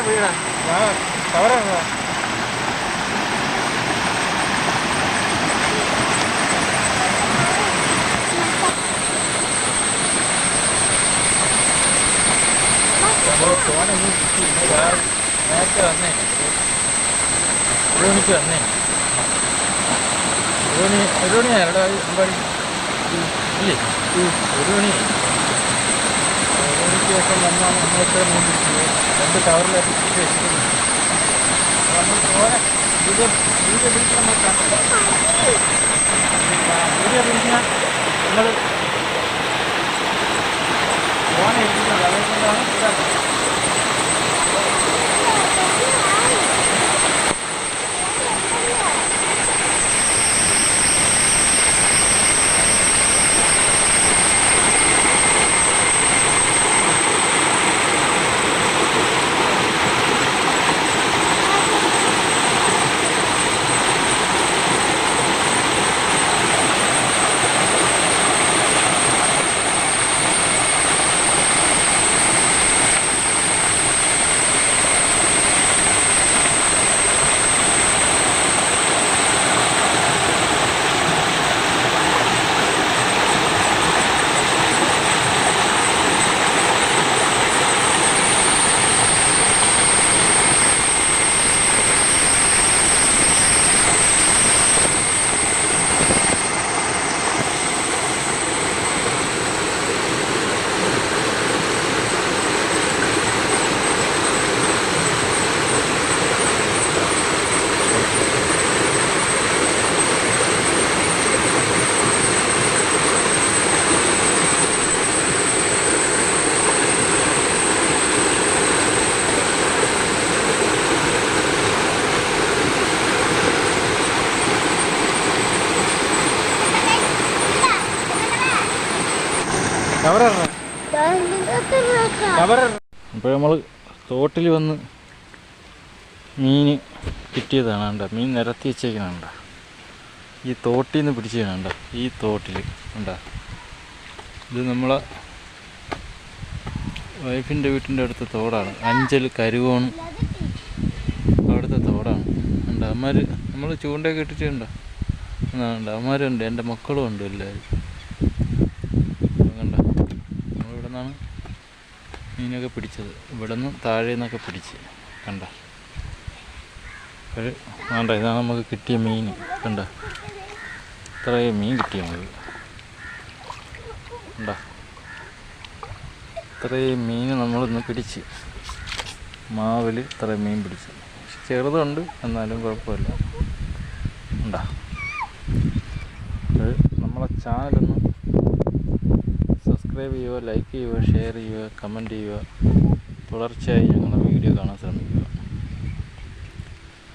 വീടാ കവറാ ഫോനൊന്നും കിട്ടി. നേരത്തെ വന്നേ, 1 മണിക്ക് വന്നേ. 1 മണിയായിരുന്നു അമ്പാടി ഇല്ലേ? 1 മണിയായി. 1 മണിക്ക് ശേഷം വന്നാണ് നമ്മളിത്ര മീൻ പിടിച്ചത്. 2 കവറിലായിട്ട് പിടിച്ച് വെച്ചിട്ടുണ്ട്. നമ്മൾ ഫോനെ വീഡിയോ പിടിച്ച് നമ്മൾ കണ്ടത് വീഡിയോ പിടിച്ചാൽ നമ്മൾ ഫോനെ ഇരിക്കുന്നത്. അതുകൊണ്ടാണ് ഇതാക്കുന്നത്. അപ്പോൾ നമ്മൾ തോട്ടിൽ വന്ന് മീൻ കിട്ടിയതാണ്. കണ്ട മീൻ നിരത്തി വെച്ചേക്കണണ്ട. ഈ തോട്ടിൽ നിന്ന് പിടിച്ചതാണ്. ഈ തോട്ടിൽ ഉണ്ടാ. ഇത് നമ്മളെ വൈഫിൻ്റെ വീട്ടിൻ്റെ അടുത്ത തോടാണ്. അഞ്ചൽ കരുവോണ് അവിടുത്തെ തോടാണ്. ഉണ്ട് അമ്മമാർ നമ്മൾ ചൂണ്ടയൊക്കെ ഇട്ടിട്ടുണ്ട്. ഉണ്ട് അമ്മമാരുണ്ട്, എൻ്റെ മക്കളും ഉണ്ട് എല്ലാവരും. കണ്ട നമ്മളിവിടെ നിന്നാണ് മീനൊക്കെ പിടിച്ചത്. ഇവിടെ നിന്ന് താഴെ നിന്നൊക്കെ പിടിച്ച്. കണ്ട വേണ്ട, ഇതാണ് നമുക്ക് കിട്ടിയ മീൻ. കണ്ട ഇത്രയും മീൻ കിട്ടിയ നമുക്ക്. കണ്ട ഇത്രയും മീൻ നമ്മളിന്ന് പിടിച്ച്. മാവിൽ ഇത്രയും മീൻ പിടിച്ച്. ചെറുതുണ്ട്, എന്നാലും കുഴപ്പമില്ല. ഉണ്ടാ നമ്മളെ ചാനലൊന്ന് സബ്സ്ക്രൈബ് ചെയ്യുക, ലൈക്ക് ചെയ്യുക, ഷെയർ ചെയ്യുക, കമൻറ്റ് ചെയ്യുക. തുടർച്ചയായി ഞങ്ങളുടെ വീഡിയോ കാണാൻ ശ്രമിക്കുക.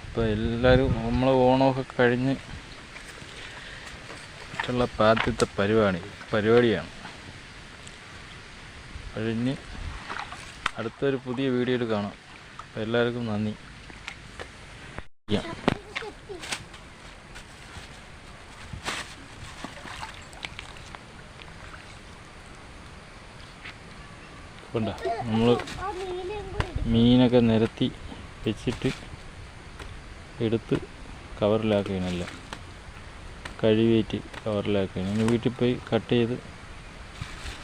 അപ്പോൾ എല്ലാവരും നമ്മൾ ഓണമൊക്കെ കഴിഞ്ഞ് ഉള്ള ആദ്യത്തെ പരിപാടിയാണ്. കഴിഞ്ഞ് അടുത്തൊരു പുതിയ വീഡിയോയിൽ കാണാം. അപ്പോൾ എല്ലാവർക്കും നന്ദി. കണ്ട നമ്മൾ മീനൊക്കെ നിരത്തി വെച്ചിട്ട് എടുത്ത് കവറിലാക്കുകയാണല്ല, കഴുകിയിട്ട് കവറിലാക്കുകയാണ്. ഇനി വീട്ടിൽ പോയി കട്ട് ചെയ്ത്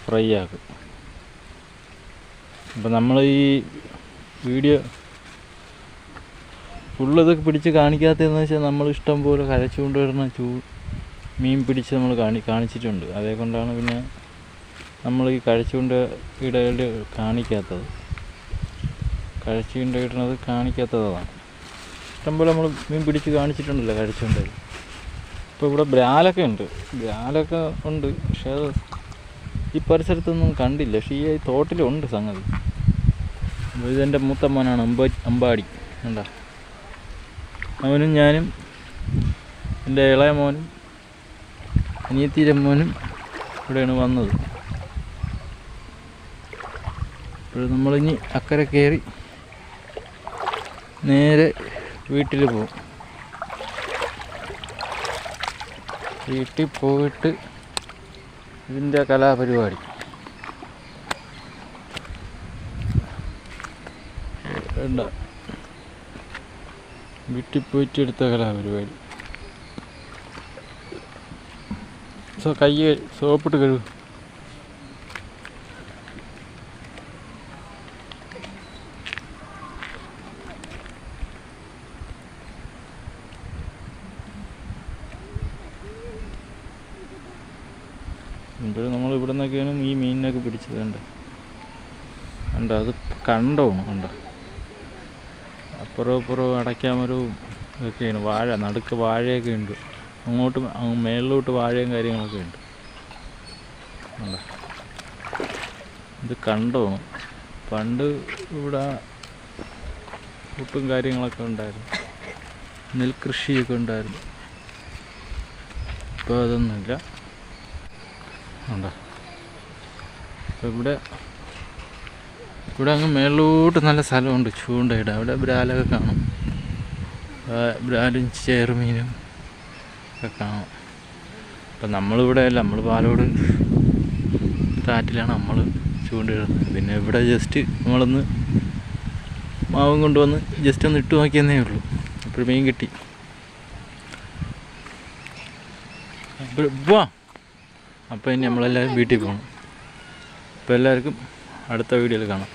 ഫ്രൈ ആക്കും. അപ്പം നമ്മൾ ഈ വീഡിയോ ഫുള്ളതൊക്കെ പിടിച്ച് കാണിക്കാത്തതെന്ന് വെച്ചാൽ നമ്മൾ ഇഷ്ടം പോലെ കരച്ചുകൊണ്ട് വരുന്ന മീൻ പിടിച്ച് നമ്മൾ കാണിച്ചിട്ടുണ്ട്. അതേകൊണ്ടാണ് പിന്നെ നമ്മൾ ഈ കഴച്ചുകൊണ്ട് ഇടയിൽ കാണിക്കാത്തത്. കഴച്ചുകൊണ്ട് ഇടുന്നത് കാണിക്കാത്തതാണ്. ഇഷ്ടംപോലെ നമ്മൾ മീൻ പിടിച്ച് കാണിച്ചിട്ടുണ്ടല്ലോ കഴച്ചുകൊണ്ട്. ഇപ്പോൾ ഇവിടെ ബ്രാലൊക്കെ ഉണ്ട്, പക്ഷേ അത് ഈ പരിസരത്തൊന്നും കണ്ടില്ല. പക്ഷേ ഈ തോട്ടിലുണ്ട് സംഗതി. ഇതെൻ്റെ മൂത്ത മോനാണ് അമ്പാടി. എന്താ അവനും ഞാനും എൻ്റെ ഇളയ മോനും അനിയത്തിയുടെ മോനും ഇവിടെയാണ് വന്നത്. അപ്പോൾ നമ്മളിനി അക്കരെ കയറി നേരെ വീട്ടിൽ പോകും. വീട്ടിൽ പോയിട്ട് ഇതിൻ്റെ കലാപരിപാടി വേണ്ട, വീട്ടിൽ പോയിട്ട് എടുത്ത പരിപാടി. കൈ സോപ്പിട്ട് കഴുകും. ഇപ്പോഴും നമ്മൾ ഇവിടെ നിന്നൊക്കെയാണ് ഈ മീനിനൊക്കെ പിടിച്ചത്. കണ്ടോ അത് കണ്ടോണം. കണ്ടോ അപ്പുറവും ഇപ്പുറവും അടയ്ക്കാമരവും ഒക്കെയാണ്. വാഴ നടുക്ക് വാഴയൊക്കെ ഉണ്ട്. അങ്ങോട്ട് മേളിലോട്ട് വാഴയും കാര്യങ്ങളൊക്കെ ഉണ്ട്. കണ്ടോ ഇത് കണ്ടോണം. പണ്ട് ഇവിടെ കൂട്ടും കാര്യങ്ങളൊക്കെ ഉണ്ടായിരുന്നു, നെൽകൃഷിയൊക്കെ ഉണ്ടായിരുന്നു. ഇപ്പോൾ അതൊന്നുമില്ല. ഉണ്ടോ അപ്പോൾ ഇവിടെ അങ്ങ് മേളിലോട്ട് നല്ല സ്ഥലമുണ്ട് ചൂണ്ടയിടാൻ. അവിടെ ബ്രാലൊക്കെ കാണും, ബ്രാലും ചെറുമീനും ഒക്കെ കാണും. അപ്പം നമ്മളിവിടെ അല്ല, നമ്മൾ പാലോട് കാറ്റിലാണ് നമ്മൾ ചൂണ്ടയിടുന്നത്. പിന്നെ ഇവിടെ ജസ്റ്റ് നമ്മളൊന്ന് മാവും കൊണ്ടുവന്ന് ജസ്റ്റ് ഒന്ന് ഇട്ട് നോക്കിയെന്നേ ഉള്ളൂ. അപ്പോൾ മീൻ കിട്ടി. പോവാം. അപ്പോൾ ഇനി നമ്മളെല്ലാവരും വീട്ടിൽ പോകണം. അപ്പോൾ എല്ലാവർക്കും അടുത്ത വീഡിയോയിൽ കാണാം.